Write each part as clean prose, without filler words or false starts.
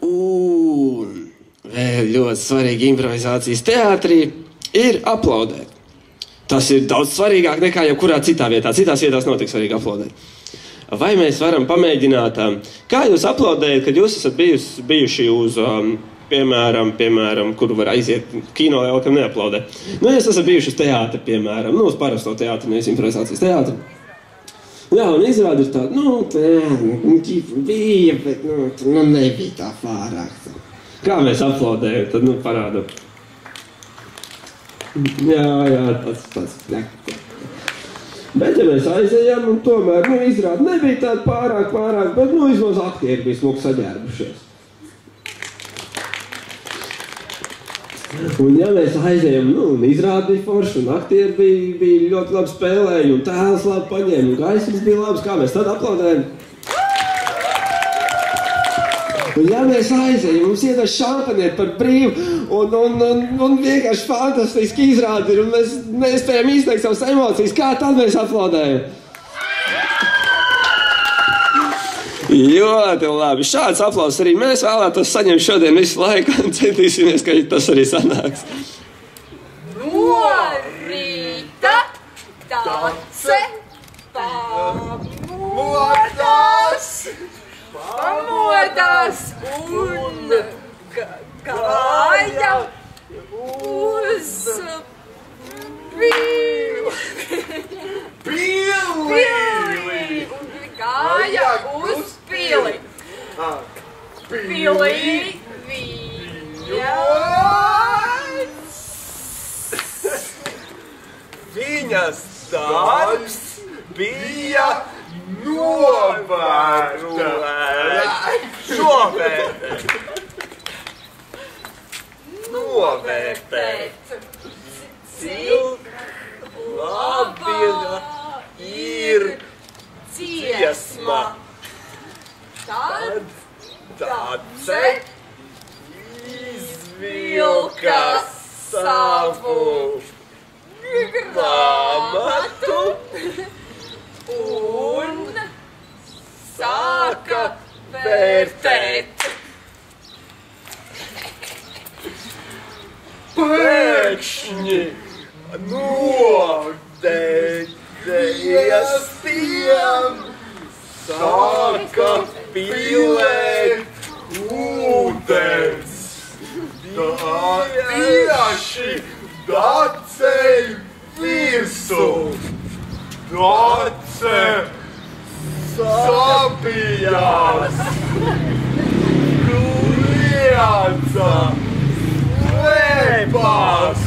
Un vēl ļoti svarīga improvizācijas teātrī ir aplaudēt. Tas ir daudz svarīgāk nekā jebkurā citā vietā. Citās vietās nav tik svarīgi aplaudēt. Vai mēs varam pamēģināt, kā jūs aplaudējat, kad jūs esat bijuši uz, piemēram, kur var aiziet kino, jau kam neaplaudē. Nu, jūs esat bijuši uz teātri, piemēram, nu, uz parasto teātri, nevis improvizācijas teātri. Jā, un izrāda ir tāda, bija, bet, nebija tā pārāk. Kā mēs aplaudējam, tad, parādu. Jā, tas. Bet, ja mēs aizejam, un tomēr, izrāda, nebija tāda pārāk, bet, vismaz aktieri bija smuki saģērbušies. Un, ja mēs aizejam, un izrāda bija forši, un aktieri bija ļoti labi spēlēji, un tēls labi paņēma, un gaismas bija labs, kā mēs tad aplaudējam? Un, ja mēs aizejam, mums iedod šampaniet par brīvu, un vienkārši fantastiski izrādi ir, un mēs spējam izteikt savas emocijas, kā tad mēs aplaudējam? Ļoti labi. Šāds aplauss arī mēs vēlētos saņemt šodien visu laiku, un centīsimies, ka tas arī sanāks. No rīta Dace pamodās un gāja uz pili. Gāja uz pili. Pilī viņas darbs bija novērtēt, cik laba ir dziesma. Tad Dace izvilka savu grāmatu un sāka vērtēt. Pēkšņi nodēļas tiem sāka pilēt ūdens. Tieši Dacei virsū. Dace sapījās, kliedza, slēpās,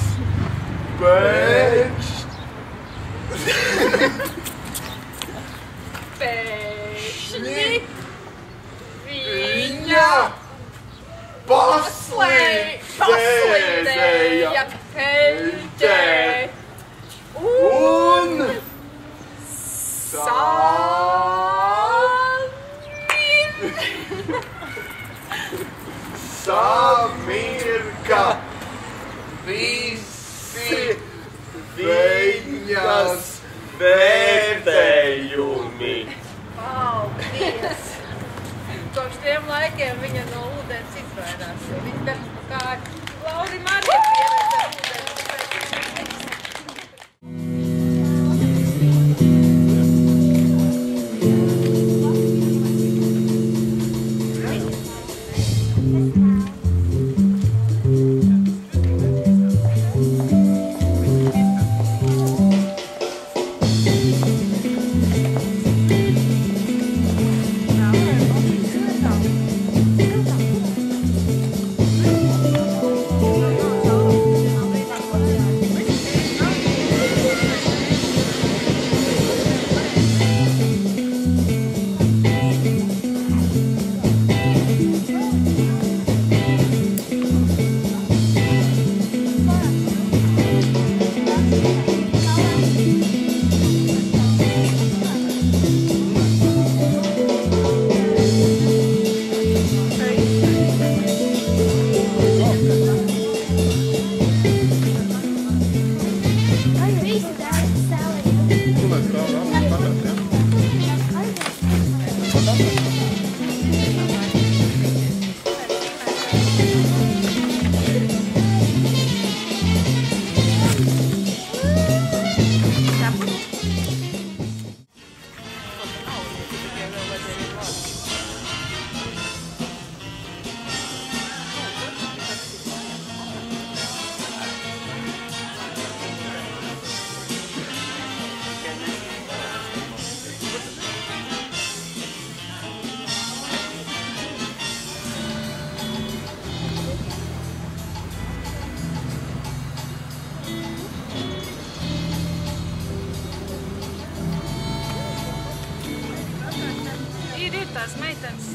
pēkšņi viņa paslīdēja peļķē un samirka visi viņas vērtējumi. Paldies! Kopš tiem laikiem viņa no ūdens izvairās. Viņa darbs pa kāju. Laurim arī pieredze ūdens.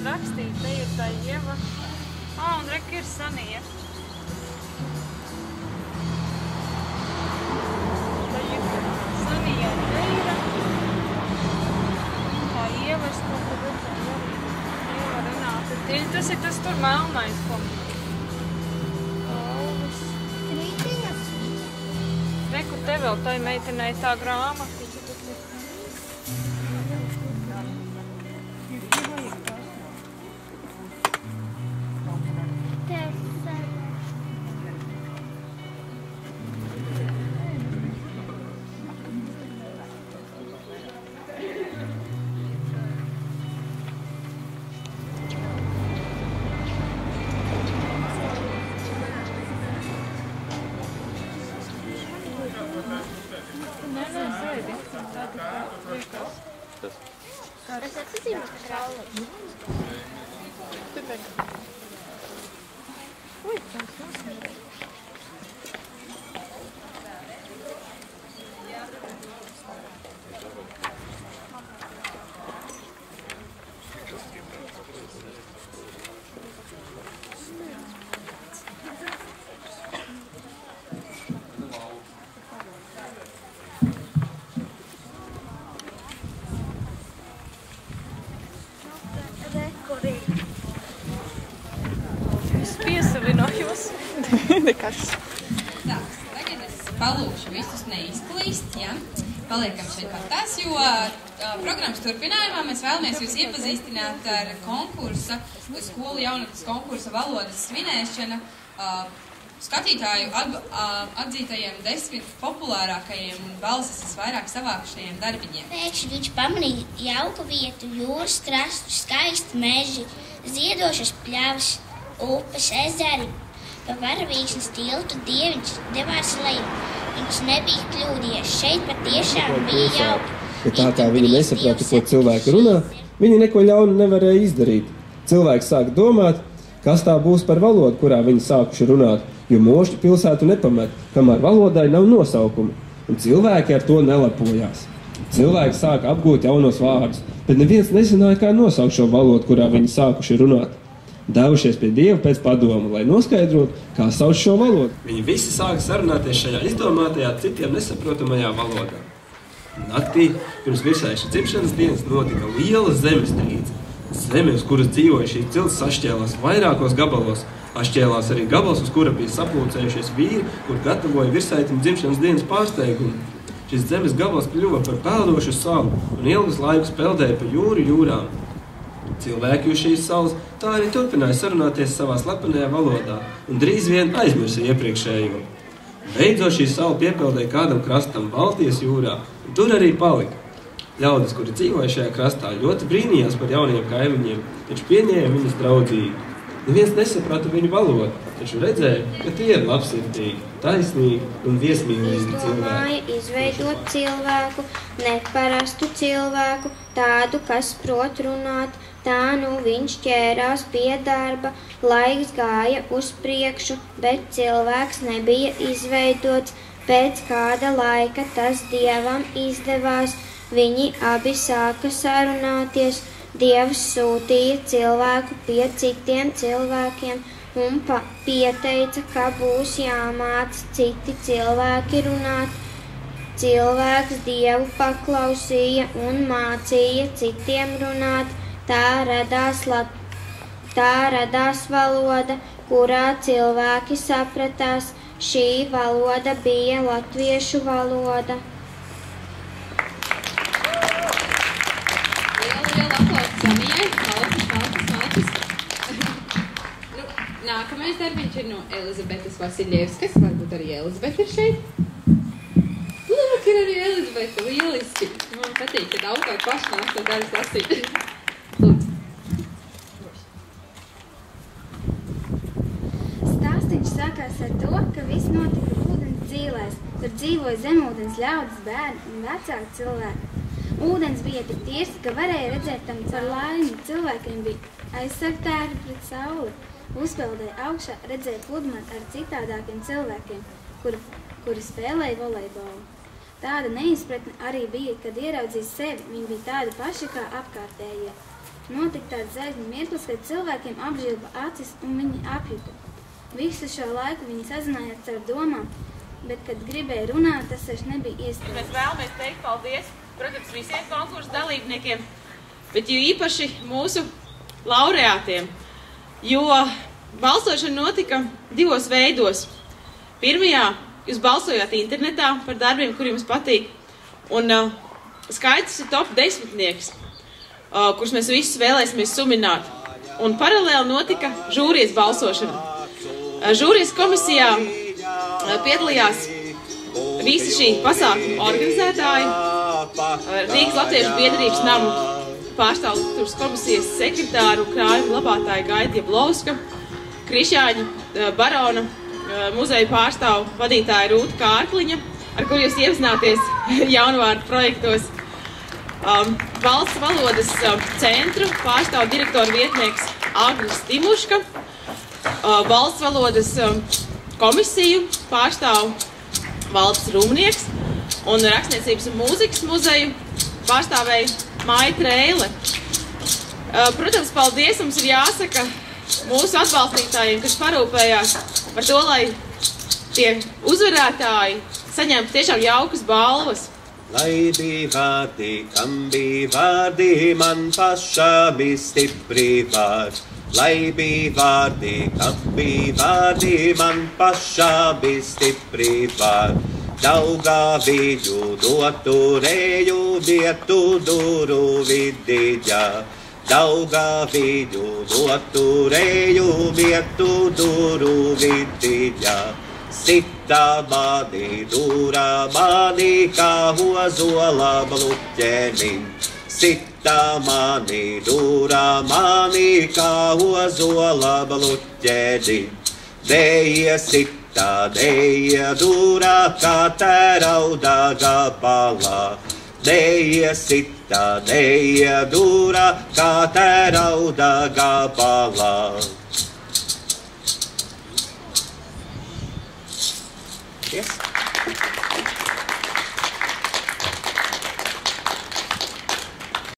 rakstīt, te ir tā Ieva. Un rek ir Sanija. Tā ir Sanija Reira. Tā Ieva, es kaut ko redzēju arī. Ieva Renāta. Tas ir tas tur melnais, ko. Alvis. Reku, te vēl tai meitenei tā grāmata. Nekas. Tā, tagad es palūkšu visus neizklīst, ja? Paliekam šeit patās, jo programmas turpinājumā mēs vēlamies jūs iepazīstināt ar konkursa, skolu jaunatnes konkursa valodas svinēšana, skatītāju atzītajiem 10 populārākajiem un balsis visvairāk savākušajiem darbiņiem. Pēkšņi viņš pamanīja jauku vietu, jūras krastu, skaisti meži, ziedošas pļavas, upes, ezeri. Pa varavīksnes tiltu dieviņš devās leju. Viņš nebija kļūdījies. Šeit patiešām bija jauki. Ja tā viņi nesaprata, ko cilvēki runā, viņi neko ļaunu nevarēja izdarīt. Cilvēki sāk domāt, kas tā būs par valodu, kurā viņi sākuši runāt, jo mošķi pilsētu nepamet, kamēr valodai nav nosaukumi. Un cilvēki ar to nelapojās. Cilvēki sāk apgūt jaunos vārdus, bet neviens nezināja, kā nosaukt šo valodu, kurā viņi sākuši runāt. Devušies pie Dieva pēc padomu, lai noskaidrotu, kā sauc šo valodu. Viņi visi sāka sarunāties šajā izdomātajā, citiem nesaprotamajā valodā. Naktī, pirms virsaiša dzimšanas dienas, notika liela zemestrīce. Zeme, uz kuras dzīvoja šīs cilts, sašķēlās vairākos gabalos. Atšķēlās arī gabals, uz kura bija sapulcējušies vīri, kur gatavoja virsaitim dzimšanas dienas pārsteigumu. Šis zemes gabals kļuva par peldošu salu un ilgus laikus peldēja pa jūrām. Cilvēki uz šīs salas tā arī turpināja sarunāties savā slepenajā valodā un drīz vien aizmirsa iepriekšējo. Beidzot šī sala piepeldēja kādam krastam Baltijas jūrā, un tur arī palika. Ļaudis, kuri dzīvoja šajā krastā, ļoti brīnījās par jauniem kaimiņiem, taču pieņēma viņus draudzīgi. Neviens nesaprata viņu valodu, taču redzēja, ka tie ir labsirdīgi, taisnīgi un viesmīlīgi cilvēki. Izveidot cilvēku, neparastu cilvēku, tādu, kas prot runāt, tā nu viņš ķērās pie darba, laiks gāja uz priekšu, bet cilvēks nebija izveidots. Pēc kāda laika tas Dievam izdevās, viņi abi sāka sarunāties. Dievs sūtīja cilvēku pie citiem cilvēkiem un pieteica, ka būs jāmāca citi cilvēki runāt. Cilvēks Dievu paklausīja un mācīja citiem runāt. Tā radās valoda, kurā cilvēki sapratās. Šī valoda bija latviešu valoda. Liela aplausa Sanijai. Malcis. Nākamais darbiņš ir no Elizabetes Vasiļevskas. Varbūt arī Elizabete ir šeit. Lūk, ir arī Elizabete. Lieliski. Man patīk, kad autori paši nāk to daļas lasīt. Lūdzu. Stāstiņš sākās ar to, ka viss notika ūdens dzīlēs. Tur dzīvoja zemūdens ļaudis, bērni un vecāki cilvēki. Ūdens bija tik tīrs, ka varēja redzēt tam caur laimi. Cilvēkiem bija aizsargtāji pret sauli. Uzpeldēja augšā, redzēja pludmali ar citādākiem cilvēkiem, kuri spēlēja volejbolu. Tāda neizpratne arī bija, kad ieraudzīja sevi, viņi bija tādi paši kā apkārtējie. Notika tāds zvaigzņu mirklis, kad cilvēkiem apžilba acis un viņi apjuta. Visu šo laiku viņi sazinājās caur domām, bet, kad gribēja runāt, tas vairs nebija iespējams. Mēs vēlamies teikt paldies, protams, visiem konkursu dalībniekiem, bet jo īpaši mūsu laureātiem, jo balsošana notika 2 veidos. Pirmajā jūs balsojāt internetā par darbiem, kur jums patīk, un skaits ir top 10, kurus mēs visus vēlēsimies sumināt. Un paralēli notika žūrijas balsošana. Žūrijas komisijā piedalījās visi šī pasākuma organizētāji, Rīgas Latviešu biedrības namu pārstāvības komisijas sekretāru krājuma glabātāju Gaita Jablovska, Krišāņa barona muzeja pārstāvu vadītāja Rūta Kārkliņa, ar kuru jūs iepazināties jaunvārdu projektos. Valsts valodas centru pārstāvu direktora vietnieks Agris Timuška, valsts valodas komisiju pārstāvu Valds Rumnieks un rakstniecības un mūzikas muzeju pārstāvēja Maija Treile. Protams, paldies mums ir jāsaka mūsu atbalstītājiem, kas parūpējās par to, lai tie uzvarētāji saņemtu tiešām jaukas balvas. Lai bija vārdi, kam bija vārdi, man pašām stipri vārdi. Lai bija vārdi, kam bija vārdi, man pašām stipri vārdi. Daugavīģu noturēju vietu duru vidiņā. Daugavīģu noturēju vietu duru vidiņā. Sita mani, dura mani, kā ozola bluķenim. Sita mani, dura mani, kā ozola bluķenim. Deja sita, deja dura, kā tērauda gabalā. Deja sita, deja dura, kā tērauda gabalā. Yes.